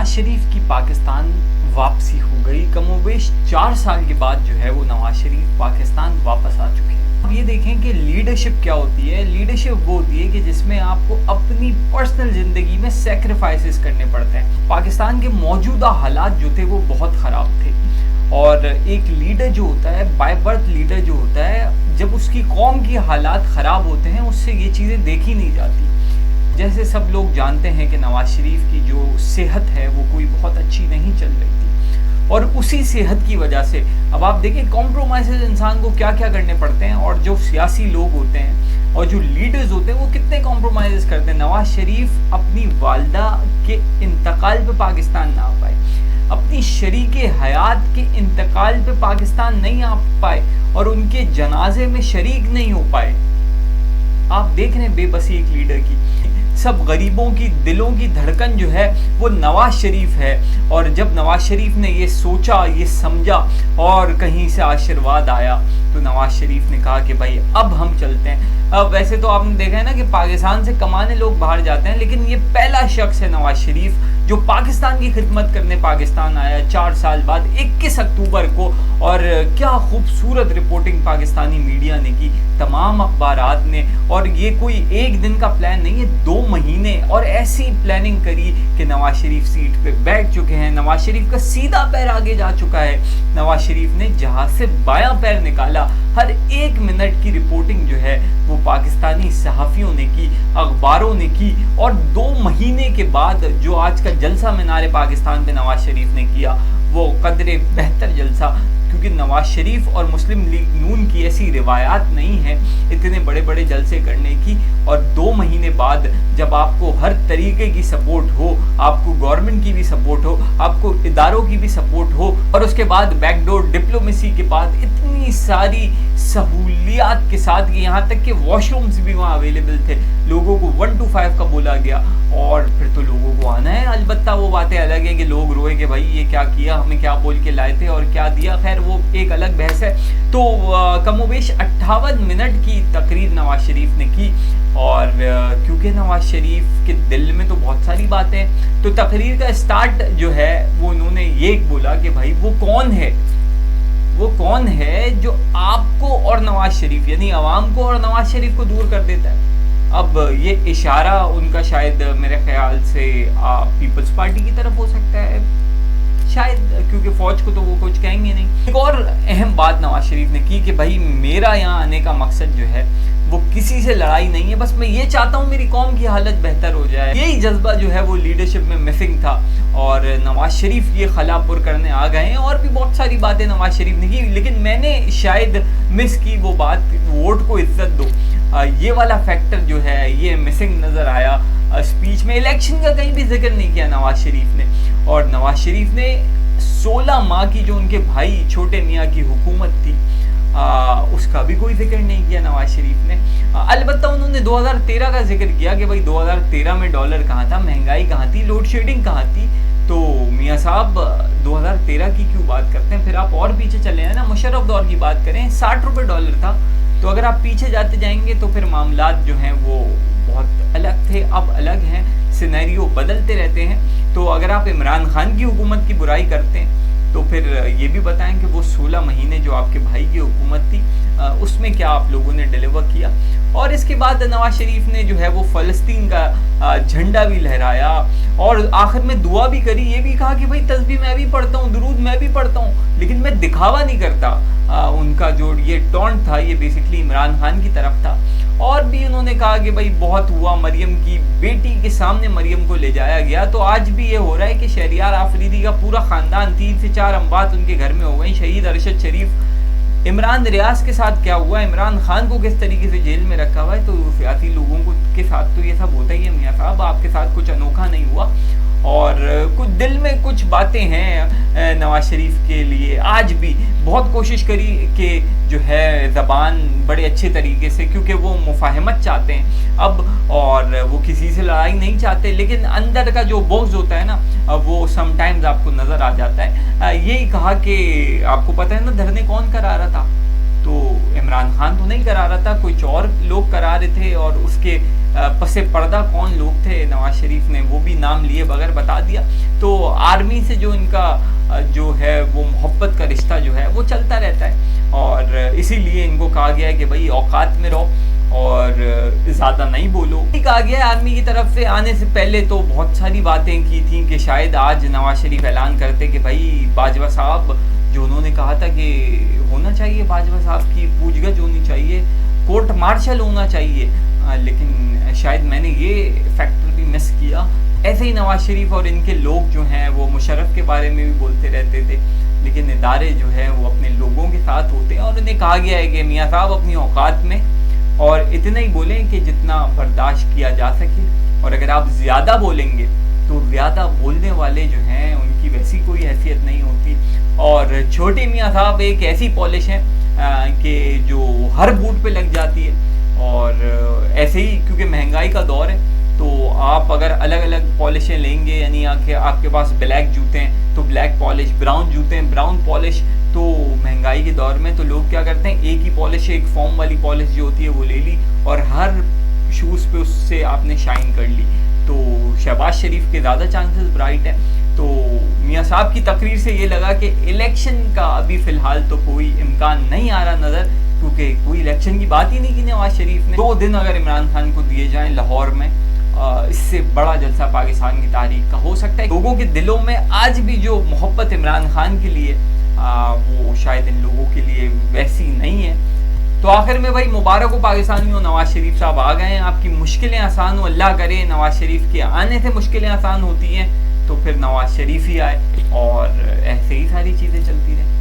नवाज शरीफ की पाकिस्तान वापसी हो गई। कमोबेश 4 साल के बाद जो है वो नवाज शरीफ पाकिस्तान वापस आ चुके हैं। अब ये देखें कि लीडरशिप क्या होती है। लीडरशिप वो होती है कि जिसमें आपको अपनी पर्सनल ज़िंदगी में सेक्रीफाइसेस करने पड़ते हैं। पाकिस्तान के मौजूदा हालात जो थे वो बहुत ख़राब थे, और एक लीडर जो होता है, बाय बर्थ लीडर जो होता है, जब उसकी कौम की हालात ख़राब होते हैं उससे ये चीज़ें देखी नहीं जाती। जैसे सब लोग जानते हैं कि नवाज शरीफ की जो सेहत है वो कोई बहुत अच्छी नहीं चल रही थी, और उसी सेहत की वजह से अब आप देखें कॉम्प्रोमाइज़ इंसान को क्या क्या करने पड़ते हैं, और जो सियासी लोग होते हैं और जो लीडर्स होते हैं वो कितने कॉम्प्रोमाइज़ करते हैं। नवाज शरीफ अपनी वालदा के इंतकाल पे पाकिस्तान ना आ पाए, अपनी शरीके हयात के इंतकाल पे पाकिस्तान नहीं आ पाए, और उनके जनाजे में शरीक नहीं हो पाए। आप देख रहे हैं बेबसी एक लीडर की। सब गरीबों की दिलों की धड़कन जो है वो नवाज शरीफ है, और जब नवाज शरीफ ने ये सोचा, ये समझा और कहीं से आशीर्वाद आया तो नवाज शरीफ ने कहा कि भाई अब हम चलते हैं। अब वैसे तो आपने देखा है ना कि पाकिस्तान से कमाने लोग बाहर जाते हैं, लेकिन ये पहला शख्स है नवाज शरीफ जो पाकिस्तान की खिदमत करने पाकिस्तान आया 4 साल बाद 21 अक्टूबर को। और क्या खूबसूरत रिपोर्टिंग पाकिस्तानी मीडिया ने की, तमाम अखबारात ने, और ये कोई एक दिन का प्लान नहीं है, 2 महीने और ऐसी प्लानिंग करी कि नवाज शरीफ सीट पे बैठ चुके हैं। नवाज शरीफ का सीधा पैर आगे जा चुका है। नवाज शरीफ ने जहां से बायां पैर निकाला, हर 1 मिनट की रिपोर्टिंग जो है वो पाकिस्तानी सहाफ़ियों ने की, अखबारों ने की। और 2 महीने के बाद जो आज का जलसा मीनार पाकिस्तान पे नवाज शरीफ ने किया वो कदरे बेहतर जलसा, क्योंकि नवाज शरीफ और मुस्लिम लीग नून की ऐसी रिवायात नहीं है इतने बड़े बड़े जलसे करने की। और 2 महीने बाद जब आपको हर तरीके की सपोर्ट हो, आपको गवर्नमेंट की भी सपोर्ट हो, आपको इदारों की भी सपोर्ट हो, और उसके बाद बैकडोर डिप्लोमेसी के बाद इतनी सारी सहूलियात के साथ कि यहाँ तक कि वॉशरूम्स भी वहाँ अवेलेबल थे, लोगों को 1 to 5 का बोला गया, और फिर तो लोगों को आना है। अलबत्ता वो बातें अलग है कि लोग रोए कि भाई ये क्या किया, हमें क्या बोल के लाए थे और क्या दिया, खैर वो एक अलग बहस है। तो कमोबेश 58 मिनट की तकरीर नवाज शरीफ ने की, और क्योंकि नवाज शरीफ के दिल में तो बहुत सारी बातें हैं, तो तकरीर का स्टार्ट जो है वो उन्होंने ये बोला कि भाई वो कौन है जो आपको और नवाज शरीफ यानी अवाम को और नवाज शरीफ को दूर कर देता है। अब ये इशारा उनका शायद मेरे ख्याल से पीपल्स पार्टी की तरफ हो सकता है शायद, क्योंकि फौज को तो वो कुछ कहेंगे नहीं। एक और अहम बात नवाज शरीफ ने की कि भाई मेरा यहाँ आने का मकसद जो है वो किसी से लड़ाई नहीं है, बस मैं ये चाहता हूँ मेरी कौम की हालत बेहतर हो जाए। यही जज्बा जो है वो लीडरशिप में मिसिंग था, और नवाज शरीफ ये खला पुर करने आ गए हैं। और भी बहुत सारी बातें नवाज शरीफ ने की, लेकिन मैंने शायद मिस की वो बात, वोट को इज्जत दो, ये वाला फैक्टर जो है ये मिसिंग नज़र आया स्पीच में। इलेक्शन का कहीं भी जिक्र नहीं किया नवाज शरीफ ने, और नवाज शरीफ ने 16 माह की जो उनके भाई छोटे मियाँ की हुकूमत थी उसका भी कोई जिक्र नहीं किया नवाज शरीफ ने। अलबत्ता उन्होंने 2013 का जिक्र किया कि भाई 2013 में डॉलर कहाँ था, महंगाई कहाँ थी, लोड शेडिंग कहाँ थी। तो मियाँ साहब 2013 की क्यों बात करते हैं, फिर आप और पीछे चले हैं ना, मुशर्रफ दौर की बात करें, 60 रुपये डॉलर था। तो अगर आप पीछे जाते जाएंगे तो फिर मामलात जो हैं वो बहुत अलग थे, अब अलग हैं, सिनेरियो बदलते रहते हैं। तो अगर आप इमरान खान की हुकूमत की बुराई करते हैं तो फिर ये भी बताएं कि वो 16 महीने जो आपके भाई की हुकूमत थी उसमें क्या आप लोगों ने डिलीवर किया। और इसके बाद नवाज शरीफ ने जो है वो फ़लस्तीन का झंडा भी लहराया, और आखिर में दुआ भी करी, ये भी कहा कि भाई तस्बीह मैं भी पढ़ता हूँ, दुरूद मैं भी पढ़ता हूँ, लेकिन मैं दिखावा नहीं करता। उनका जो ये टॉन्ट था ये बेसिकली इमरान खान की तरफ था। और भी उन्होंने कहा कि भाई बहुत हुआ, मरियम की बेटी के सामने मरियम को ले जाया गया। तो आज भी ये हो रहा है कि शहरियार आफरीदी का पूरा ख़ानदान, 3 से 4 अमवात उनके घर में हो गई। शहीद अरशद शरीफ, इमरान रियाज के साथ क्या हुआ, इमरान खान को किस तरीके से जेल में रखा हुआ है। तो सियासी लोगों को के साथ तो ये सब होता ही है मियाँ साहब, आपके साथ कुछ अनोखा नहीं हुआ। और कुछ दिल में कुछ बातें हैं नवाज शरीफ के लिए। आज भी बहुत कोशिश करी कि जो है ज़बान बड़े अच्छे तरीके से, क्योंकि वो मुफाहमत चाहते हैं अब, और वो किसी से लड़ाई नहीं चाहते, लेकिन अंदर का जो बोझ होता है ना वो समटाइम्स आपको नज़र आ जाता है। यही कहा कि आपको पता है ना धरने कौन करा रहा था, تو عمران خان تو نہیں کرا رہا تھا، کچھ اور لوگ کرا رہے تھے، اور اس کے پس پردہ کون لوگ تھے نواز شریف نے وہ بھی نام لیے بغیر بتا دیا. تو آرمی سے جو ان کا جو ہے وہ محبت کا رشتہ جو ہے وہ چلتا رہتا ہے، اور اسی لیے ان کو کہا گیا ہے کہ بھائی اوقات میں رہو اور زیادہ نہیں بولو. کہا گیا ہے آرمی کی طرف سے. آنے سے پہلے تو بہت ساری باتیں کی تھیں کہ شاید آج نواز شریف اعلان کرتے کہ بھائی باجوہ صاحب جو انہوں نے کہا تھا کہ ہونا چاہیے، باجوہ صاحب کی پوچھ گچھ ہونی چاہیے، کورٹ مارشل ہونا چاہیے، لیکن شاید میں نے یہ فیکٹر بھی مس کیا. ایسے ہی نواز شریف اور ان کے لوگ جو ہیں وہ مشرف کے بارے میں بھی بولتے رہتے تھے، لیکن ادارے جو ہیں وہ اپنے لوگوں کے ساتھ ہوتے ہیں، اور انہیں کہا گیا ہے کہ میاں صاحب اپنی اوقات میں اور اتنا ہی بولیں کہ جتنا برداشت کیا جا سکے، اور اگر آپ زیادہ بولیں گے تو زیادہ بولنے والے جو ہیں ان کی ویسی کوئی حیثیت نہیں ہوتی. اور چھوٹے میاں صاحب ایک ایسی پالش ہے کہ جو ہر بوٹ پہ لگ جاتی ہے، اور ایسے ہی کیونکہ مہنگائی کا دور ہے تو آپ اگر الگ الگ پالشیں لیں گے، یعنی کہ آپ کے پاس بلیک جوتے ہیں تو بلیک پالش، براؤن جوتے ہیں براؤن پالش، تو مہنگائی کے دور میں تو لوگ کیا کرتے ہیں ایک ہی پالش، ایک فارم والی پالش جو ہوتی ہے وہ لے لی اور ہر شوز پہ اس سے آپ نے شائن کر لی. تو شہباز شریف کے زیادہ چانسز برائٹ ہیں. تو میاں صاحب کی تقریر سے یہ لگا کہ الیکشن کا ابھی فی الحال تو کوئی امکان نہیں آ رہا نظر، کیونکہ کوئی الیکشن کی بات ہی نہیں کی نواز شریف نے. 2 دن اگر عمران خان کو دیے جائیں لاہور میں، اس سے بڑا جلسہ پاکستان کی تاریخ کا ہو سکتا ہے. لوگوں کے دلوں میں آج بھی جو محبت عمران خان کے لیے وہ شاید ان لوگوں کے لیے ویسی نہیں ہے. تو آخر میں بھائی مبارک ہو پاکستانیوں، نواز شریف صاحب آ گئے ہیں، آپ کی مشکلیں آسان ہو، اللہ کرے. نواز شریف کے آنے سے مشکلیں آسان ہوتی ہیں تو پھر نواز شریف ہی آئے اور ایسے ہی ساری چیزیں چلتی رہیں.